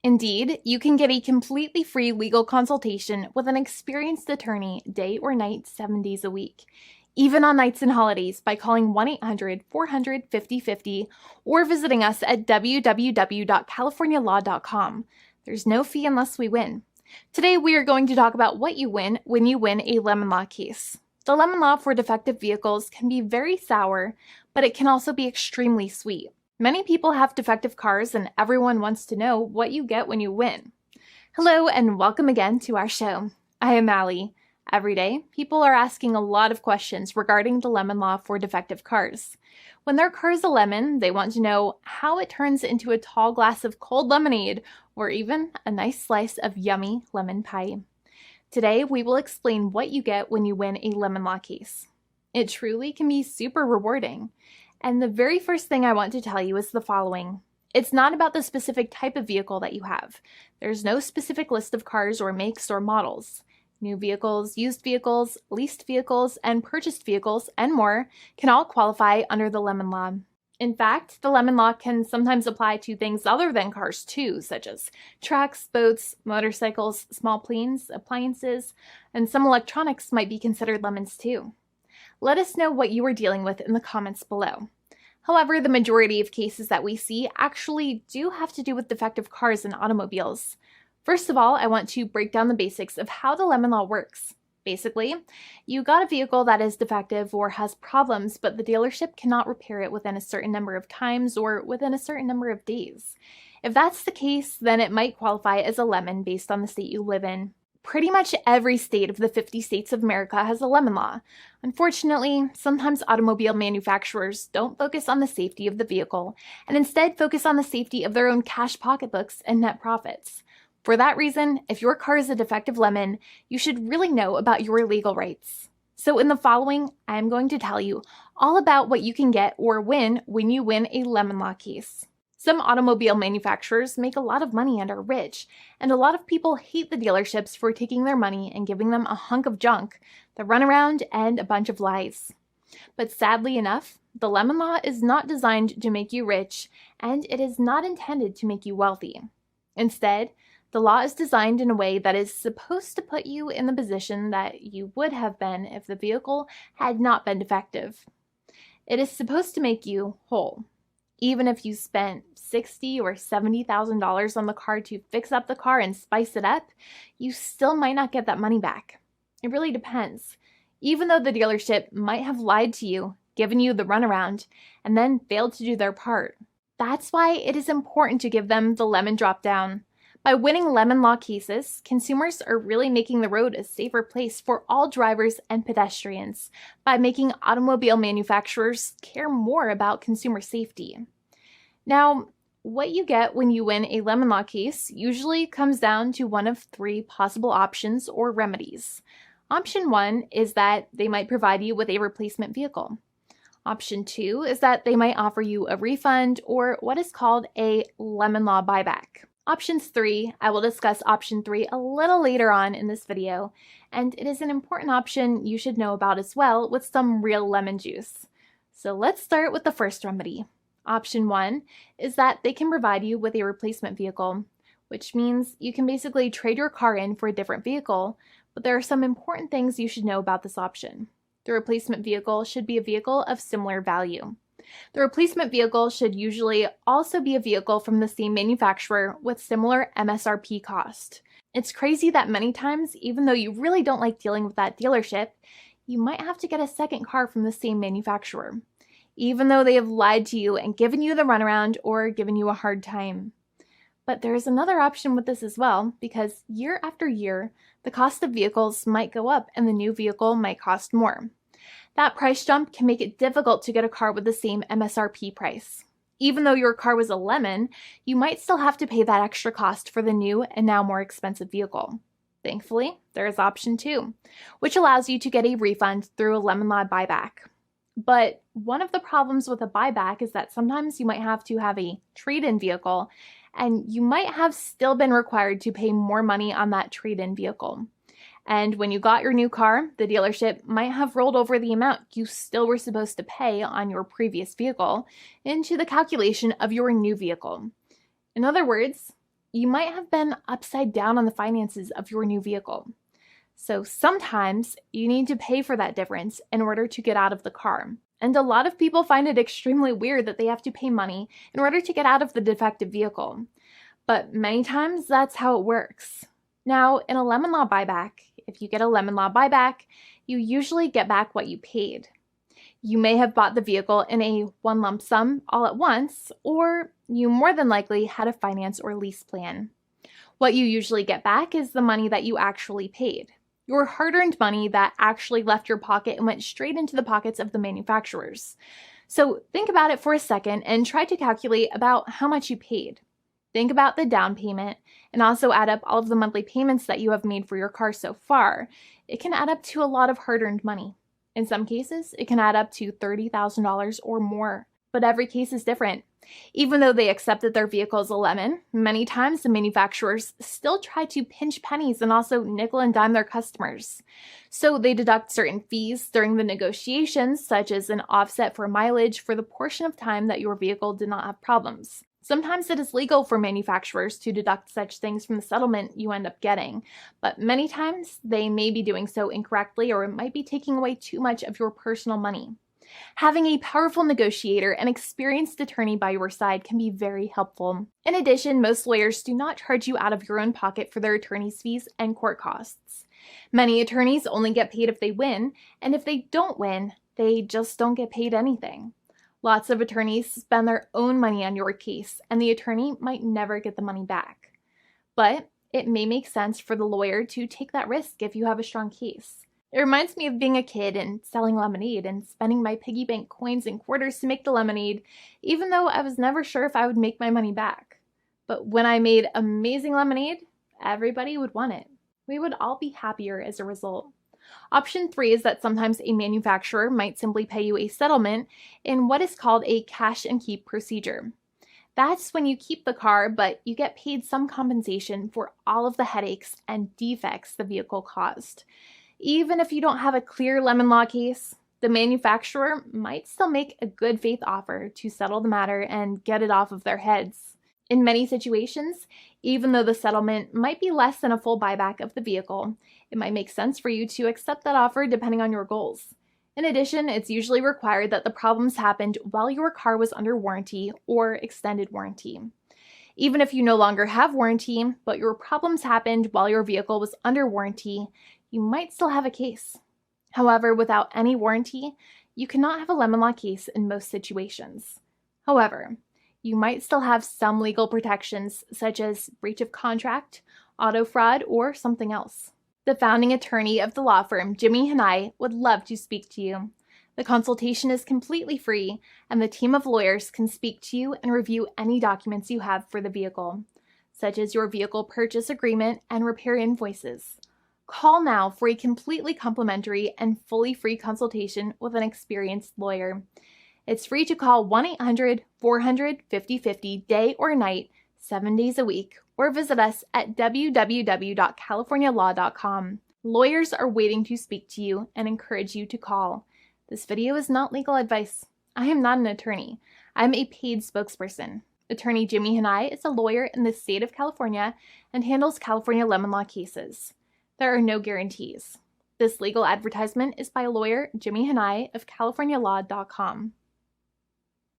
Indeed, you can get a completely free legal consultation with an experienced attorney day or night, 7 days a week, even on nights and holidays by calling 1-800-400-5050 or visiting us at www.californialaw.com. There's no fee unless we win. Today, we are going to talk about what you win when you win a lemon law case. The lemon law for defective vehicles can be very sour, but it can also be extremely sweet. Many people have defective cars, and everyone wants to know what you get when you win. Hello, and welcome again to our show. I am Allie. Every day, people are asking a lot of questions regarding the lemon law for defective cars. When their car is a lemon, they want to know how it turns into a tall glass of cold lemonade, or even a nice slice of yummy lemon pie. Today, we will explain what you get when you win a lemon law case. It truly can be super rewarding. And the very first thing I want to tell you is the following. It's not about the specific type of vehicle that you have. There's no specific list of cars or makes or models. New vehicles, used vehicles, leased vehicles, and purchased vehicles, and more can all qualify under the lemon law. In fact, the lemon law can sometimes apply to things other than cars too, such as trucks, boats, motorcycles, small planes, appliances, and some electronics might be considered lemons too. Let us know what you are dealing with in the comments below. However, the majority of cases that we see actually do have to do with defective cars and automobiles. First of all, I want to break down the basics of how the lemon law works. Basically, you got a vehicle that is defective or has problems, but the dealership cannot repair it within a certain number of times or within a certain number of days. If that's the case, then it might qualify as a lemon based on the state you live in. Pretty much every state of the 50 states of America has a lemon law. Unfortunately, sometimes automobile manufacturers don't focus on the safety of the vehicle and instead focus on the safety of their own cash pocketbooks and net profits. For that reason, if your car is a defective lemon, you should really know about your legal rights. So in the following, I'm going to tell you all about what you can get or win when you win a lemon law case. Some automobile manufacturers make a lot of money and are rich, and a lot of people hate the dealerships for taking their money and giving them a hunk of junk, the runaround, and a bunch of lies. But sadly enough, the lemon law is not designed to make you rich, and it is not intended to make you wealthy. Instead, the law is designed in a way that is supposed to put you in the position that you would have been if the vehicle had not been defective. It is supposed to make you whole. Even if you spent $60,000 or $70,000 on the car to fix up the car and spice it up, you still might not get that money back. It really depends. Even though the dealership might have lied to you, given you the runaround, and then failed to do their part. That's why it is important to give them the lemon drop down. By winning lemon law cases, consumers are really making the road a safer place for all drivers and pedestrians by making automobile manufacturers care more about consumer safety. Now, what you get when you win a lemon law case usually comes down to one of three possible options or remedies. Option 1 is that they might provide you with a replacement vehicle. Option 2 is that they might offer you a refund or what is called a lemon law buyback. Options 3, I will discuss option 3 a little later on in this video, and it is an important option you should know about as well with some real lemon juice. So let's start with the first remedy. Option 1 is that they can provide you with a replacement vehicle, which means you can basically trade your car in for a different vehicle, but there are some important things you should know about this option. The replacement vehicle should be a vehicle of similar value. The replacement vehicle should usually also be a vehicle from the same manufacturer with similar MSRP cost. It's crazy that many times, even though you really don't like dealing with that dealership, you might have to get a second car from the same manufacturer, even though they have lied to you and given you the runaround or given you a hard time. But there is another option with this as well, because year after year, the cost of vehicles might go up and the new vehicle might cost more. That price jump can make it difficult to get a car with the same MSRP price. Even though your car was a lemon, you might still have to pay that extra cost for the new and now more expensive vehicle. Thankfully, there is option 2, which allows you to get a refund through a lemon law buyback. But one of the problems with a buyback is that sometimes you might have to have a trade-in vehicle, and you might have still been required to pay more money on that trade-in vehicle. And when you got your new car, the dealership might have rolled over the amount you still were supposed to pay on your previous vehicle into the calculation of your new vehicle. In other words, you might have been upside down on the finances of your new vehicle. So sometimes you need to pay for that difference in order to get out of the car. And a lot of people find it extremely weird that they have to pay money in order to get out of the defective vehicle. But many times that's how it works. Now, in a lemon law buyback, if you get a lemon law buyback, you usually get back what you paid. You may have bought the vehicle in a one lump sum all at once, or you more than likely had a finance or lease plan. What you usually get back is the money that you actually paid. Your hard-earned money that actually left your pocket and went straight into the pockets of the manufacturers. So think about it for a second and try to calculate about how much you paid. Think about the down payment and also add up all of the monthly payments that you have made for your car so far. It can add up to a lot of hard-earned money. In some cases, it can add up to $30,000 or more, but every case is different. Even though they accept that their vehicle is a lemon, many times the manufacturers still try to pinch pennies and also nickel and dime their customers. So they deduct certain fees during the negotiations, such as an offset for mileage for the portion of time that your vehicle did not have problems. Sometimes it is legal for manufacturers to deduct such things from the settlement you end up getting, but many times they may be doing so incorrectly or it might be taking away too much of your personal money. Having a powerful negotiator and experienced attorney by your side can be very helpful. In addition, most lawyers do not charge you out of your own pocket for their attorney's fees and court costs. Many attorneys only get paid if they win, and if they don't win, they just don't get paid anything. Lots of attorneys spend their own money on your case, and the attorney might never get the money back. But it may make sense for the lawyer to take that risk if you have a strong case. It reminds me of being a kid and selling lemonade and spending my piggy bank coins and quarters to make the lemonade, even though I was never sure if I would make my money back. But when I made amazing lemonade, everybody would want it. We would all be happier as a result. Option 3 is that sometimes a manufacturer might simply pay you a settlement in what is called a cash and keep procedure. That's when you keep the car, but you get paid some compensation for all of the headaches and defects the vehicle caused. Even if you don't have a clear lemon law case, the manufacturer might still make a good faith offer to settle the matter and get it off of their heads. In many situations, even though the settlement might be less than a full buyback of the vehicle, it might make sense for you to accept that offer depending on your goals. In addition, it's usually required that the problems happened while your car was under warranty or extended warranty. Even if you no longer have warranty, but your problems happened while your vehicle was under warranty, you might still have a case. However, without any warranty, you cannot have a lemon law case in most situations. However, you might still have some legal protections such as breach of contract, auto fraud, or something else. The founding attorney of the law firm, Jimmy and I, would love to speak to you. The consultation is completely free, and the team of lawyers can speak to you and review any documents you have for the vehicle, such as your vehicle purchase agreement and repair invoices. Call now for a completely complimentary and fully free consultation with an experienced lawyer. It's free to call 1-800-400-5050 day or night, 7 days a week, or visit us at www.californialaw.com. Lawyers are waiting to speak to you and encourage you to call. This video is not legal advice. I am not an attorney. I'm a paid spokesperson. Attorney Jimmy Hanai is a lawyer in the state of California and handles California lemon law cases. There are no guarantees. This legal advertisement is by lawyer Jimmy Hanai of CaliforniaLaw.com.